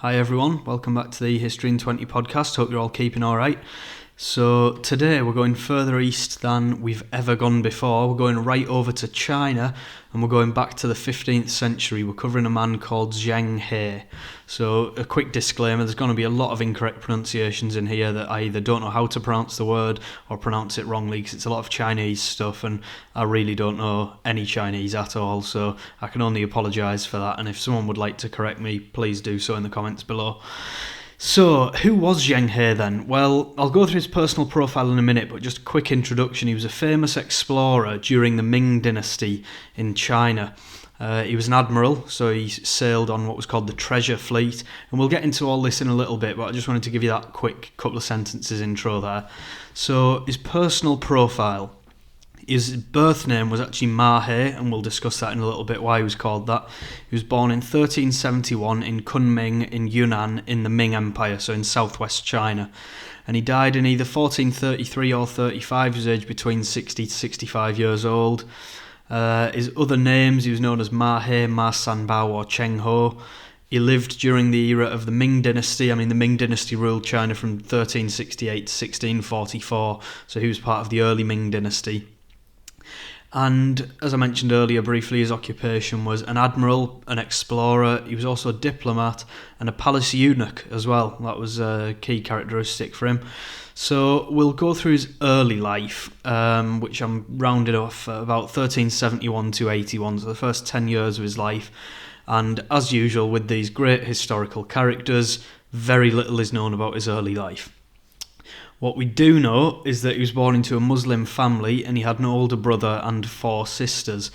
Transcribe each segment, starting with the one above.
Hi everyone, welcome back to the History in 20 podcast. Hope you're all keeping alright. So today we're going further east than we've ever gone before. We're going right over to China and we're going back to the 15th century. We're covering a man called Zheng He. So a quick disclaimer, there's going to be a lot of incorrect pronunciations in here that I either don't know how to pronounce the word or pronounce it wrongly because it's a lot of Chinese stuff and I really don't know any Chinese at all, so I can only apologise for that, and if someone would like to correct me, please do so in the comments below. So, who was Zheng He then? Well, I'll go through his personal profile in a minute, but just a quick introduction. He was a famous explorer during the Ming Dynasty in China. He was an admiral, so he sailed on what was called the Treasure Fleet, and we'll get into all this in a little bit, but I just wanted to give you that quick couple of sentences intro there. So, his personal profile. His birth name was actually Ma He, and we'll discuss that in a little bit, why he was called that. He was born in 1371 in Kunming in Yunnan in the Ming Empire, so in southwest China. And he died in either 1433 or 35, he was aged between 60 to 65 years old. His other names, he was known as Ma He, Ma Sanbao or Zheng He. He lived during the era of the Ming Dynasty. The Ming Dynasty ruled China from 1368 to 1644, so he was part of the early Ming Dynasty. And as I mentioned earlier briefly, his occupation was an admiral, an explorer. He was also a diplomat and a palace eunuch as well. That was a key characteristic for him. So we'll go through his early life, which I'm rounded off at about 1371 to 81, so the first 10 years of his life. And as usual with these great historical characters, very little is known about his early life. What we do know is that he was born into a Muslim family and he had an older brother and 4 sisters.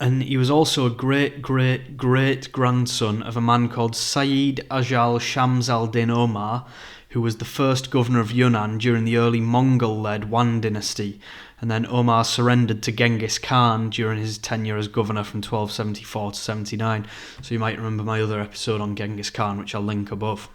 And he was also a great-great-great-grandson of a man called Sayyid Ajal Shams al-Din Omar, who was the first governor of Yunnan during the early Mongol-led Yuan dynasty. And then Omar surrendered to Genghis Khan during his tenure as governor from 1274 to 79. So you might remember my other episode on Genghis Khan, which I'll link above.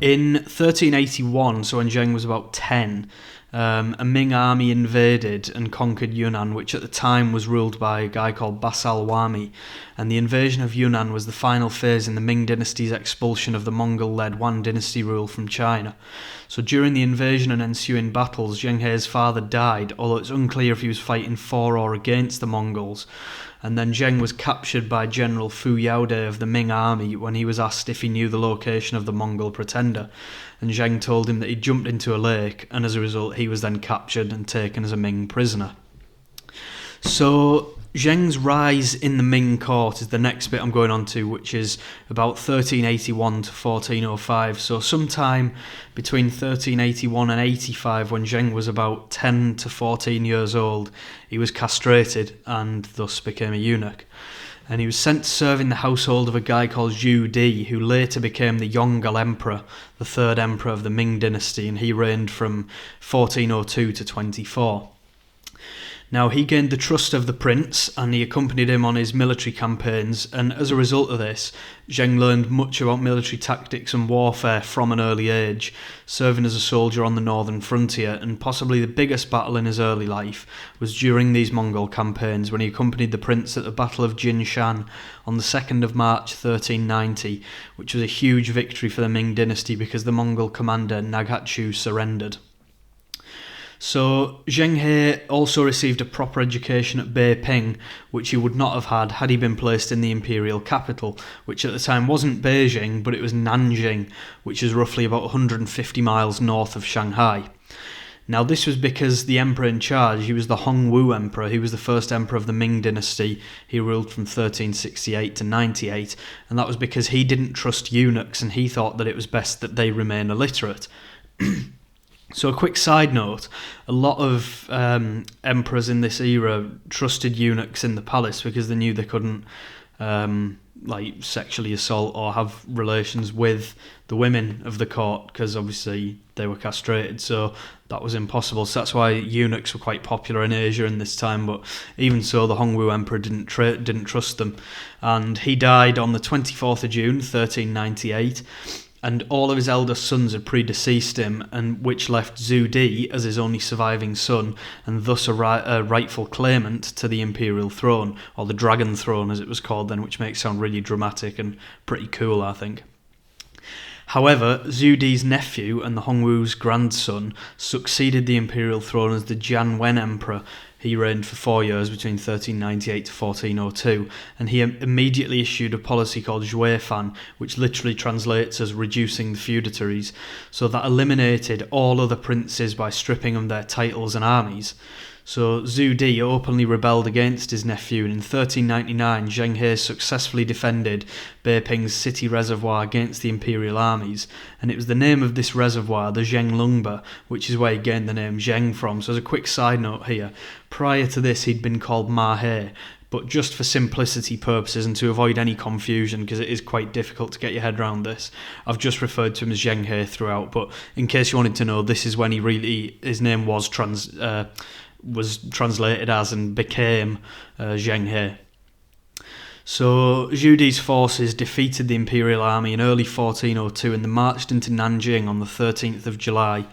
In 1381, so when Zheng was about 10, a Ming army invaded and conquered Yunnan, which at the time was ruled by a guy called Basal Wami, and the invasion of Yunnan was the final phase in the Ming dynasty's expulsion of the Mongol-led Yuan dynasty rule from China. So during the invasion and ensuing battles, Zheng He's father died, although it's unclear if he was fighting for or against the Mongols. And then Zheng was captured by General Fu Yaode of the Ming army when he was asked if he knew the location of the Mongol pretender. And Zheng told him that he jumped into a lake, and as a result he was then captured and taken as a Ming prisoner. So Zheng's rise in the Ming court is the next bit I'm going on to, which is about 1381 to 1405. So sometime between 1381 and 85, when Zheng was about 10 to 14 years old, he was castrated and thus became a eunuch. And he was sent to serve in the household of a guy called Zhu Di, who later became the Yongle Emperor, the third emperor of the Ming dynasty, and he reigned from 1402 to 24. Now, he gained the trust of the prince and he accompanied him on his military campaigns, and as a result of this, Zheng learned much about military tactics and warfare from an early age, serving as a soldier on the northern frontier, and possibly the biggest battle in his early life was during these Mongol campaigns when he accompanied the prince at the Battle of Jinshan on the 2nd of March 1390, which was a huge victory for the Ming dynasty because the Mongol commander Naghachu surrendered. So Zheng He also received a proper education at Beiping, which he would not have had he been placed in the imperial capital, which at the time wasn't Beijing, but it was Nanjing, which is roughly about 150 miles north of Shanghai. Now this was because the emperor in charge, he was the Hongwu emperor, he was the first emperor of the Ming dynasty, he ruled from 1368 to 98, and that was because he didn't trust eunuchs and he thought that it was best that they remain illiterate. So a quick side note, a lot of emperors in this era trusted eunuchs in the palace because they knew they couldn't sexually assault or have relations with the women of the court because obviously they were castrated, so that was impossible. So that's why eunuchs were quite popular in Asia in this time, but even so the Hongwu emperor didn't trust them, and he died on the 24th of June 1398. and all of his eldest sons had predeceased him, and which left Zhu Di as his only surviving son, and thus a rightful claimant to the imperial throne, or the dragon throne as it was called then, which makes it sound really dramatic and pretty cool, I think. However, Zhu Di's nephew and the Hongwu's grandson succeeded the imperial throne as the Jian Wen Emperor. He reigned for 4 years between 1398 to 1402, and he immediately issued a policy called Zhuefan, which literally translates as reducing the feudatories, so that eliminated all other princes by stripping them their titles and armies. So Zhu Di openly rebelled against his nephew, and in 1399 Zheng He successfully defended Beiping's city reservoir against the imperial armies, and it was the name of this reservoir, the Zhenglongba, which is where he gained the name Zheng from. So as a quick side note here, prior to this he'd been called Ma He, but just for simplicity purposes and to avoid any confusion, because it is quite difficult to get your head around this, I've just referred to him as Zheng He throughout. But in case you wanted to know, this is when his name was translated as and became Zheng He. So Zhu Di's forces defeated the imperial army in early 1402, and they marched into Nanjing on the 13th of July.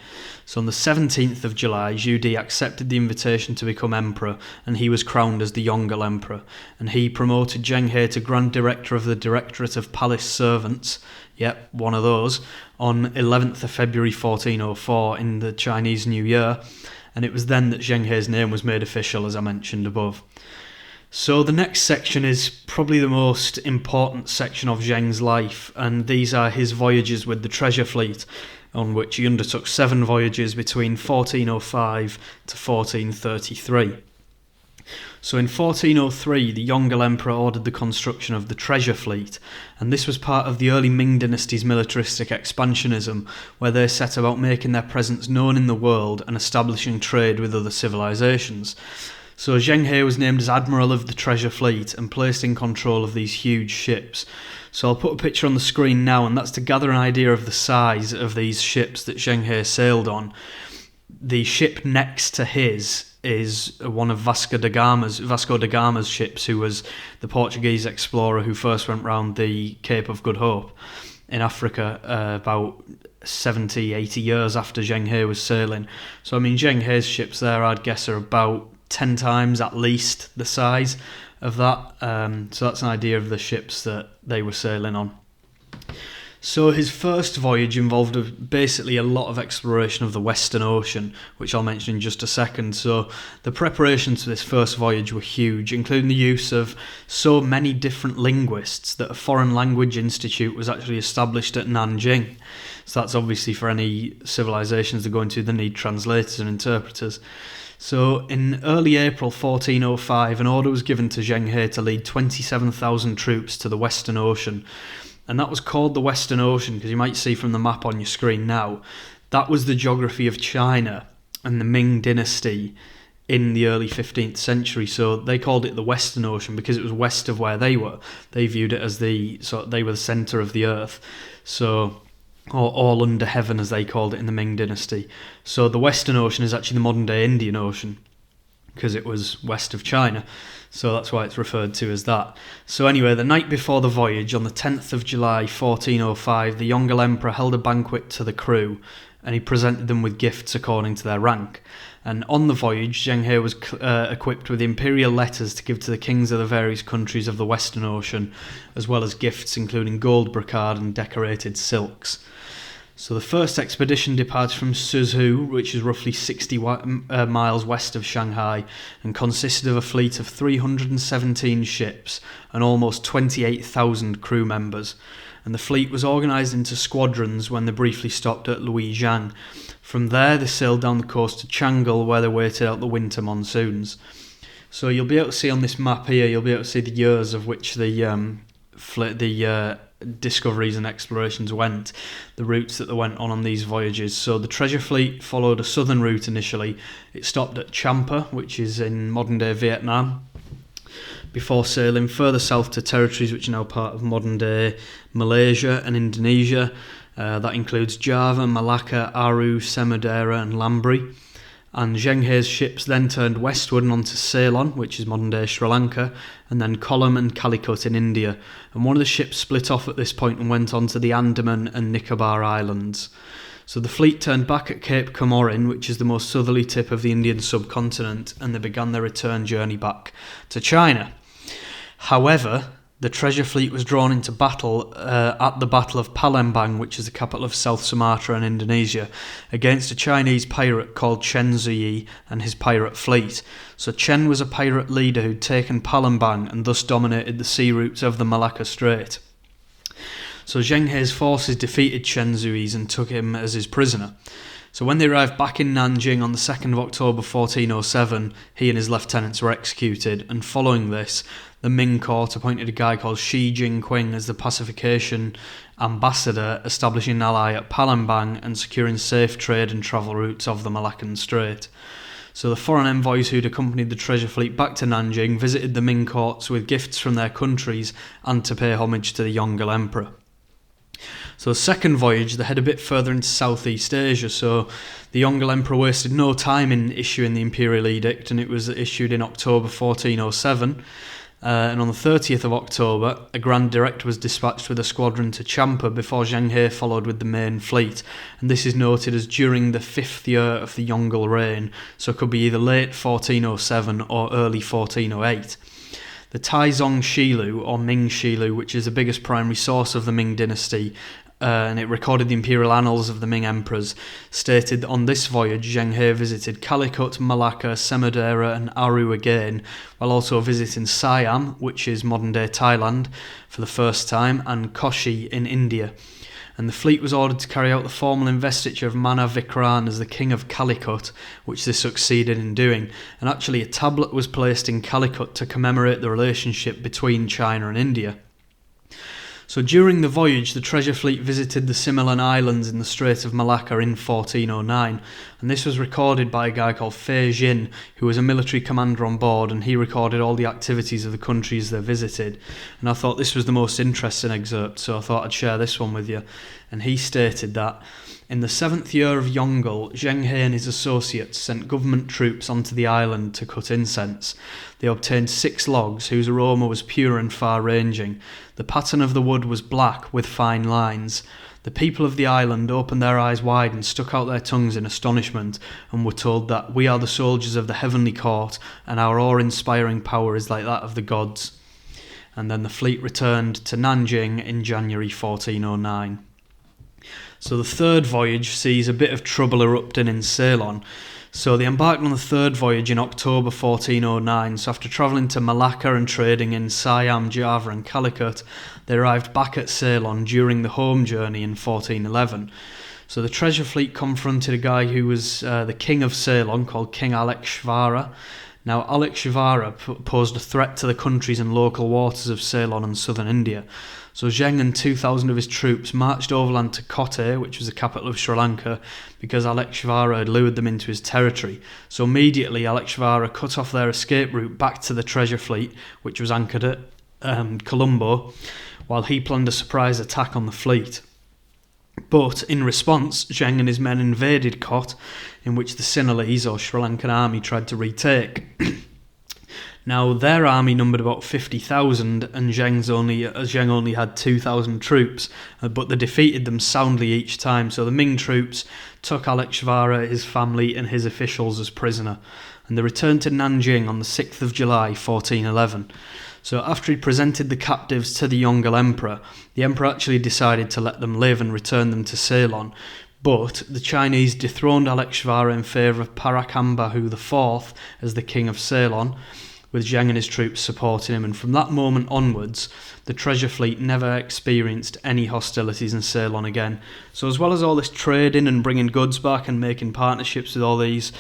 So on the 17th of July, Zhu Di accepted the invitation to become emperor, and he was crowned as the Yongle Emperor, and he promoted Zheng He to Grand Director of the Directorate of Palace Servants, yep, one of those, on 11th of February 1404 in the Chinese New Year, and it was then that Zheng He's name was made official, as I mentioned above. So the next section is probably the most important section of Zheng's life, and these are his voyages with the treasure fleet, on which he undertook 7 voyages between 1405 to 1433. So in 1403, the Yongle Emperor ordered the construction of the treasure fleet, and this was part of the early Ming Dynasty's militaristic expansionism, where they set about making their presence known in the world and establishing trade with other civilizations. So Zheng He was named as Admiral of the treasure fleet and placed in control of these huge ships. So I'll put a picture on the screen now, and that's to gather an idea of the size of these ships that Zheng He sailed on. The ship next to his is one of Vasco da Gama's ships, who was the Portuguese explorer who first went round the Cape of Good Hope in Africa about 70, 80 years after Zheng He was sailing. So I mean, Zheng He's ships there, I'd guess, are about 10 times at least the size of that. So that's an idea of the ships that they were sailing on. So his first voyage involved basically a lot of exploration of the Western Ocean, which I'll mention in just a second. So the preparations for this first voyage were huge, including the use of so many different linguists that a foreign language institute was actually established at Nanjing. So that's obviously for any civilizations they're going to, they need translators and interpreters. So in early April 1405, an order was given to Zheng He to lead 27,000 troops to the Western Ocean. And that was called the Western Ocean because you might see from the map on your screen now, that was the geography of China and the Ming Dynasty in the early 15th century. So they called it the Western Ocean because it was west of where they were. They viewed it as they were the centre of the earth. So, or all under heaven as they called it in the Ming Dynasty. So the Western Ocean is actually the modern day Indian Ocean because it was west of China. So that's why it's referred to as that. So anyway, the night before the voyage, on the 10th of July 1405, the Yongle Emperor held a banquet to the crew, and he presented them with gifts according to their rank. And on the voyage, Zheng He was equipped with imperial letters to give to the kings of the various countries of the Western Ocean, as well as gifts including gold brocade and decorated silks. So the first expedition departed from Suzhou, which is roughly 60 miles west of Shanghai, and consisted of a fleet of 317 ships and almost 28,000 crew members. And the fleet was organised into squadrons when they briefly stopped at Luijiang. From there, they sailed down the coast to Changle, where they waited out the winter monsoons. So you'll be able to see on this map here, you'll be able to see the years of which the discoveries and explorations went, the routes that they went on these voyages. So the treasure fleet followed a southern route initially. It stopped at Champa, which is in modern day Vietnam, before sailing further south to territories which are now part of modern day Malaysia and Indonesia. That includes Java, Malacca, Aru, Samudera and Lambri. And Zheng He's ships then turned westward and onto Ceylon, which is modern-day Sri Lanka, and then Kollam and Calicut in India. And one of the ships split off at this point and went on to the Andaman and Nicobar Islands. So the fleet turned back at Cape Comorin, which is the most southerly tip of the Indian subcontinent, and they began their return journey back to China. However, the treasure fleet was drawn into battle at the Battle of Palembang, which is the capital of South Sumatra and Indonesia, against a Chinese pirate called Zheng He and his pirate fleet. So Chen was a pirate leader who'd taken Palembang and thus dominated the sea routes of the Malacca Strait. So Zheng He's forces defeated Zheng He's and took him as his prisoner. So when they arrived back in Nanjing on the 2nd of October 1407, he and his lieutenants were executed, and following this, the Ming court appointed a guy called Shi Jingqing as the pacification ambassador, establishing an ally at Palembang and securing safe trade and travel routes of the Malaccan Strait. So the foreign envoys who'd accompanied the treasure fleet back to Nanjing visited the Ming courts with gifts from their countries and to pay homage to the Yongle Emperor. So the second voyage, they head a bit further into Southeast Asia, so the Yongle Emperor wasted no time in issuing the imperial edict, and it was issued in October 1407. And on the 30th of October, a Grand Director was dispatched with a squadron to Champa before Zheng He followed with the main fleet. And this is noted as during the 5th year of the Yongle reign, so it could be either late 1407 or early 1408. The Taizong Shilu, or Ming Shilu, which is the biggest primary source of the Ming Dynasty, and it recorded the imperial annals of the Ming emperors, stated that on this voyage Zheng He visited Calicut, Malacca, Samudera and Aru again, while also visiting Siam, which is modern-day Thailand, for the first time, and Kochi in India. And the fleet was ordered to carry out the formal investiture of Mana Vikran as the king of Calicut, which they succeeded in doing. And actually a tablet was placed in Calicut to commemorate the relationship between China and India. So during the voyage, the treasure fleet visited the Similan Islands in the Strait of Malacca in 1409, and this was recorded by a guy called Fei Jin, who was a military commander on board, and he recorded all the activities of the countries they visited. And I thought this was the most interesting excerpt, so I thought I'd share this one with you. And he stated that in the 7th year of Yongle, Zheng He and his associates sent government troops onto the island to cut incense. They obtained 6 logs whose aroma was pure and far-ranging. The pattern of the wood was black with fine lines. The people of the island opened their eyes wide and stuck out their tongues in astonishment, and were told that we are the soldiers of the heavenly court, and our awe-inspiring power is like that of the gods. And then the fleet returned to Nanjing in January 1409. So the third voyage sees a bit of trouble erupting in Ceylon. So they embarked on the third voyage in October 1409, so after travelling to Malacca and trading in Siam, Java and Calicut, they arrived back at Ceylon during the home journey in 1411. So the treasure fleet confronted a guy who was the king of Ceylon, called King Alekshvara. Now, Alekshvara posed a threat to the countries and local waters of Ceylon and southern India. So Zheng and 2,000 of his troops marched overland to Kotte, which was the capital of Sri Lanka, because Alekshvara had lured them into his territory. So immediately Alekshvara cut off their escape route back to the treasure fleet, which was anchored at Colombo, while he planned a surprise attack on the fleet. But in response, Zheng and his men invaded Kot, in which the Sinhalese or Sri Lankan army tried to retake. Now, their army numbered about 50,000, and Zheng only had 2,000 troops, but they defeated them soundly each time. So the Ming troops took Alekshvara, his family, and his officials as prisoner, and they returned to Nanjing on the 6th of July, 1411. So after he presented the captives to the Yongle Emperor, the Emperor actually decided to let them live and return them to Ceylon. But the Chinese dethroned Alekshvara in favour of Parakambahu IV as the king of Ceylon, with Zheng and his troops supporting him, and from that moment onwards, the treasure fleet never experienced any hostilities in Ceylon again. So as well as all this trading and bringing goods back and making partnerships with all these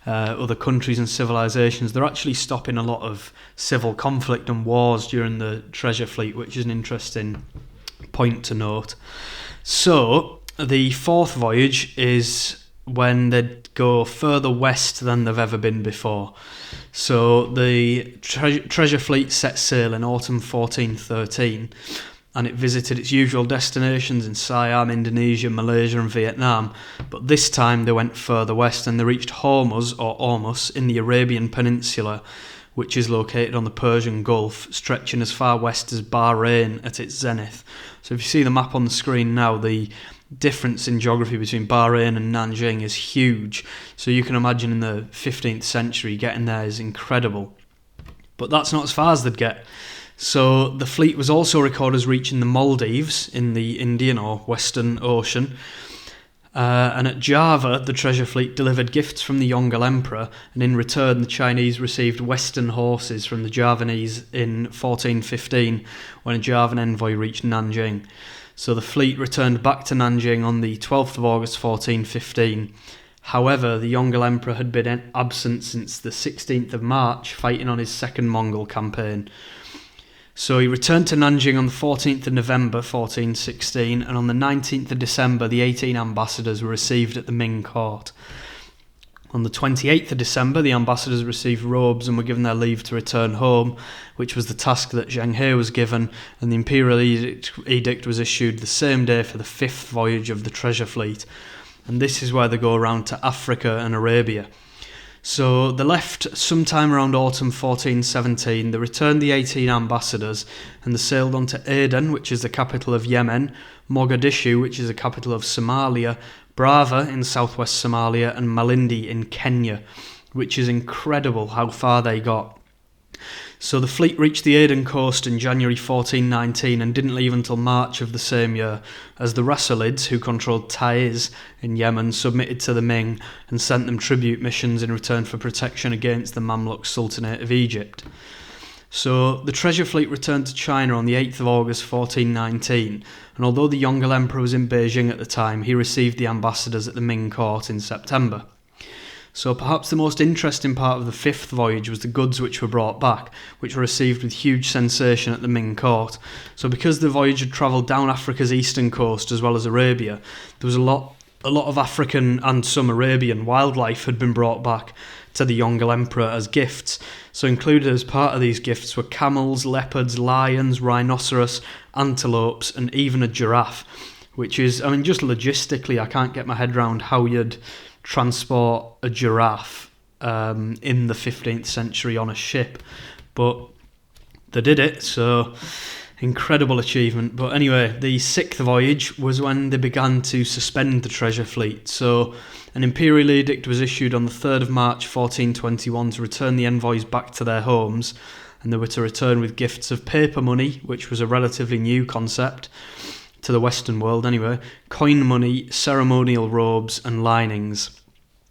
other countries and civilizations, they're actually stopping a lot of civil conflict and wars during the treasure fleet, which is an interesting point to note. So the fourth voyage is when they go further west than they've ever been before. So the treasure fleet set sail in autumn 1413. and it visited its usual destinations in Siam, Indonesia, Malaysia and Vietnam, but this time they went further west and they reached Hormuz or Ormus in the Arabian Peninsula, which is located on the Persian Gulf, stretching as far west as Bahrain at its zenith. So if you see the map on the screen now, the difference in geography between Bahrain and Nanjing is huge. So you can imagine in the 15th century getting there is incredible. But that's not as far as they'd get. So the fleet was also recorded as reaching the Maldives in the Indian or Western Ocean. And at Java, the treasure fleet delivered gifts from the Yongle Emperor, and in return the Chinese received Western horses from the Javanese in 1415 when a Javan envoy reached Nanjing. So the fleet returned back to Nanjing on the 12th of August 1415. However, the Yongle Emperor had been absent since the 16th of March, fighting on his second Mongol campaign. So he returned to Nanjing on the 14th of November 1416, and on the 19th of December the 18 ambassadors were received at the Ming court. On the 28th of December the ambassadors received robes and were given their leave to return home, which was the task that Zheng He was given, and the imperial edict was issued the same day for the 5th voyage of the treasure fleet. And this is where they go around to Africa and Arabia. So they left sometime around autumn 1417, they returned the 18 ambassadors and they sailed on to Aden, which is the capital of Yemen, Mogadishu, which is the capital of Somalia, Brava in southwest Somalia and Malindi in Kenya, which is incredible how far they got. So the fleet reached the Aden coast in January 1419 and didn't leave until March of the same year, as the Rassalids, who controlled Taiz in Yemen, submitted to the Ming and sent them tribute missions in return for protection against the Mamluk Sultanate of Egypt. So the treasure fleet returned to China on the 8th of August 1419, and although the Yongle Emperor was in Beijing at the time, he received the ambassadors at the Ming court in September. So perhaps the most interesting part of the 5th voyage was the goods which were brought back, which were received with huge sensation at the Ming court. So because the voyage had travelled down Africa's eastern coast as well as Arabia, there was a lot of African and some Arabian wildlife had been brought back to the Yongle Emperor as gifts. So included as part of these gifts were camels, leopards, lions, rhinoceros, antelopes and even a giraffe, which is, just logistically I can't get my head around how you'd transport a giraffe in the 15th century on a ship, but they did it, so incredible achievement. But anyway, the 6th voyage was when they began to suspend the treasure fleet. So an imperial edict was issued on the 3rd of March 1421 to return the envoys back to their homes, and they were to return with gifts of paper money, which was a relatively new concept to the Western world anyway, coin money, ceremonial robes and linings.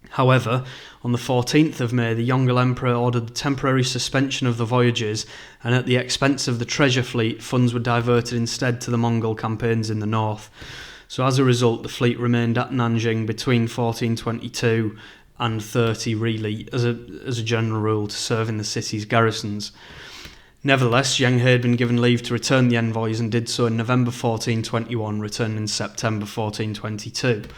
However, on the 14th of May, the Yongle Emperor ordered the temporary suspension of the voyages, and at the expense of the treasure fleet, funds were diverted instead to the Mongol campaigns in the north. So as a result, the fleet remained at Nanjing between 1422 and 30 really, as a general rule, to serve in the city's garrisons. Nevertheless, Zheng He had been given leave to return the envoys and did so in November 1421, returning in September 1422.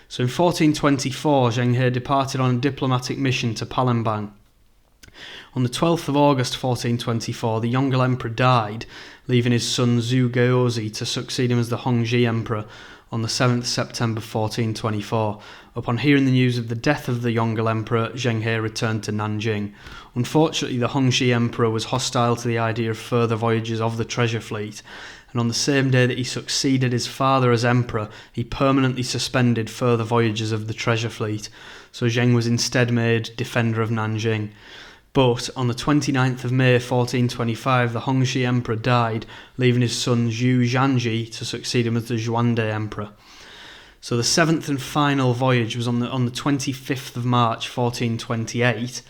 So in 1424, Zheng He departed on a diplomatic mission to Palembang. On the 12th of August 1424, the Yongle Emperor died, leaving his son Zhu Gaozi to succeed him as the Hongzhi Emperor on the 7th September 1424. Upon hearing the news of the death of the Yongle Emperor, Zheng He returned to Nanjing. Unfortunately, the Hongzhi Emperor was hostile to the idea of further voyages of the treasure fleet, and on the same day that he succeeded his father as emperor, he permanently suspended further voyages of the treasure fleet, so Zheng was instead made defender of Nanjing. But on the 29th of May 1425, the Hongzhi Emperor died, leaving his son Zhu Zhanji to succeed him as the Xuande Emperor. So the 7th and final voyage was on the 25th of March 1428.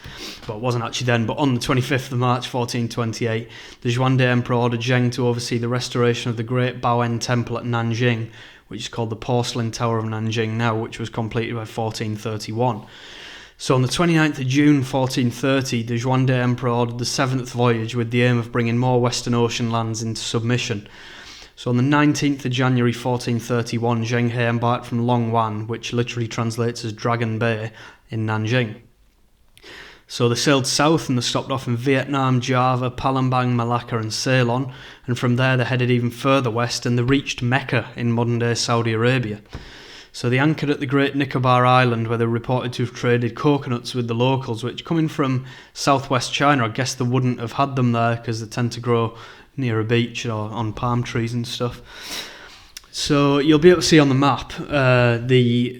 Well, it wasn't actually then, but on the 25th of March 1428, the Xuande Emperor ordered Zheng to oversee the restoration of the Great Baoen Temple at Nanjing, which is called the Porcelain Tower of Nanjing now, which was completed by 1431. So on the 29th of June 1430, the Xuande Emperor ordered the 7th voyage with the aim of bringing more Western Ocean lands into submission. So on the 19th of January 1431, Zheng He embarked from Longwan, which literally translates as Dragon Bay, in Nanjing. So they sailed south and they stopped off in Vietnam, Java, Palembang, Malacca and Ceylon, and from there they headed even further west and they reached Mecca in modern-day Saudi Arabia. So they anchored at the Great Nicobar Island where they were reported to have traded coconuts with the locals, which, coming from southwest China, I guess they wouldn't have had them there because they tend to grow near a beach or on palm trees and stuff. So you'll be able to see on the map the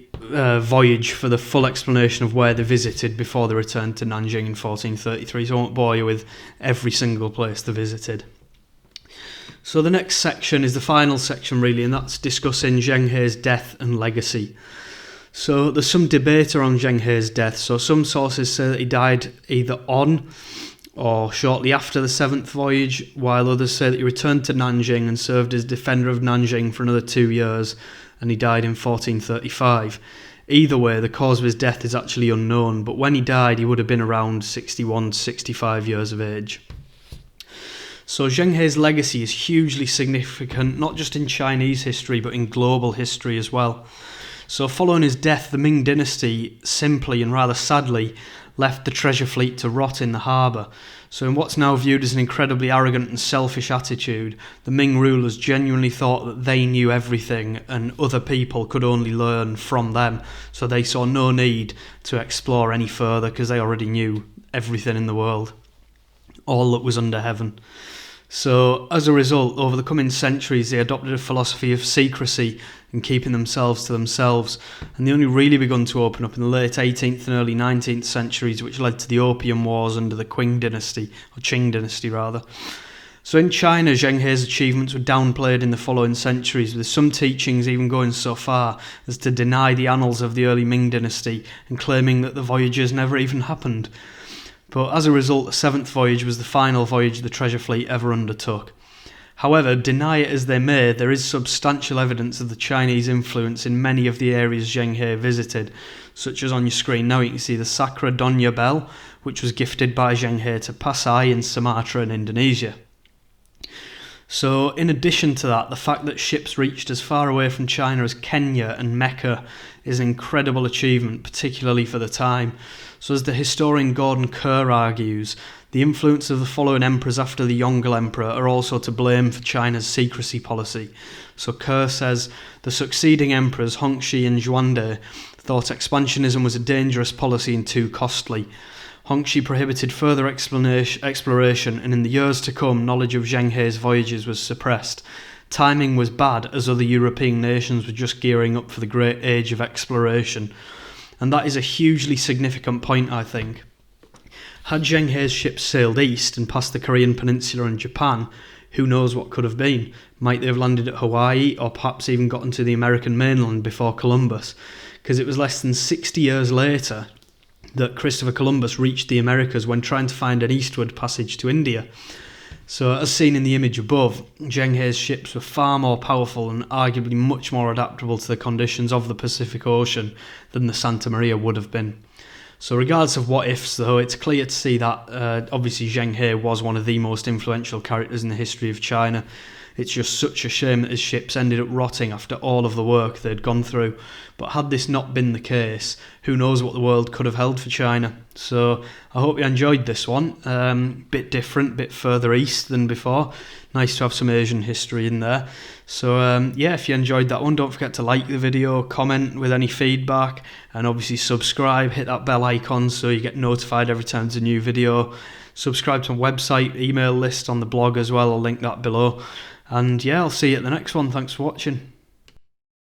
voyage for the full explanation of where they visited before they returned to Nanjing in 1433, so I won't bore you with every single place they visited. So the next section is the final section really, and that's discussing Zheng He's death and legacy. So there's some debate around Zheng He's death. So some sources say that he died either on or shortly after the seventh voyage, while others say that he returned to Nanjing and served as defender of Nanjing for another 2 years, and he died in 1435. Either way, the cause of his death is actually unknown, but when he died he would have been around 61 to 65 years of age. So Zheng He's legacy is hugely significant, not just in Chinese history, but in global history as well. So following his death, the Ming Dynasty simply and rather sadly left the treasure fleet to rot in the harbour. So in what's now viewed as an incredibly arrogant and selfish attitude, the Ming rulers genuinely thought that they knew everything and other people could only learn from them. So they saw no need to explore any further because they already knew everything in the world, all that was under heaven. So as a result, over the coming centuries, they adopted a philosophy of secrecy and keeping themselves to themselves, and they only really begun to open up in the late 18th and early 19th centuries, which led to the Opium Wars under the Qing Dynasty, or Qing Dynasty rather. So in China, Zheng He's achievements were downplayed in the following centuries, with some teachings even going so far as to deny the annals of the early Ming Dynasty and claiming that the voyages never even happened. But as a result, the seventh voyage was the final voyage the treasure fleet ever undertook. However, deny it as they may, there is substantial evidence of the Chinese influence in many of the areas Zheng He visited, such as on your screen now you can see the Sakra Donya Bell, which was gifted by Zheng He to Pasai in Sumatra in Indonesia. So in addition to that, the fact that ships reached as far away from China as Kenya and Mecca is an incredible achievement, particularly for the time. So as the historian Gordon Kerr argues, the influence of the following emperors after the Yongle Emperor are also to blame for China's secrecy policy. So Kerr says, the succeeding emperors Hongxi and Xuande thought expansionism was a dangerous policy and too costly. Hongxi prohibited further exploration, and in the years to come, knowledge of Zheng He's voyages was suppressed. Timing was bad, as other European nations were just gearing up for the great age of exploration. And that is a hugely significant point, I think. Had Zheng He's ships sailed east and past the Korean Peninsula and Japan, who knows what could have been? Might they have landed at Hawaii, or perhaps even gotten to the American mainland before Columbus? Because it was less than 60 years later that Christopher Columbus reached the Americas when trying to find an eastward passage to India. So as seen in the image above, Zheng He's ships were far more powerful and arguably much more adaptable to the conditions of the Pacific Ocean than the Santa Maria would have been. So regardless of what ifs though, it's clear to see that obviously Zheng He was one of the most influential characters in the history of China. It's just such a shame that his ships ended up rotting after all of the work they'd gone through. But had this not been the case, who knows what the world could have held for China. So I hope you enjoyed this one. Bit different, bit further east than before. Nice to have some Asian history in there. So yeah, if you enjoyed that one, don't forget to like the video, comment with any feedback, and obviously subscribe, hit that bell icon so you get notified every time there's a new video. Subscribe to my website, email list on the blog as well, I'll link that below. And yeah, I'll see you at the next one. Thanks for watching.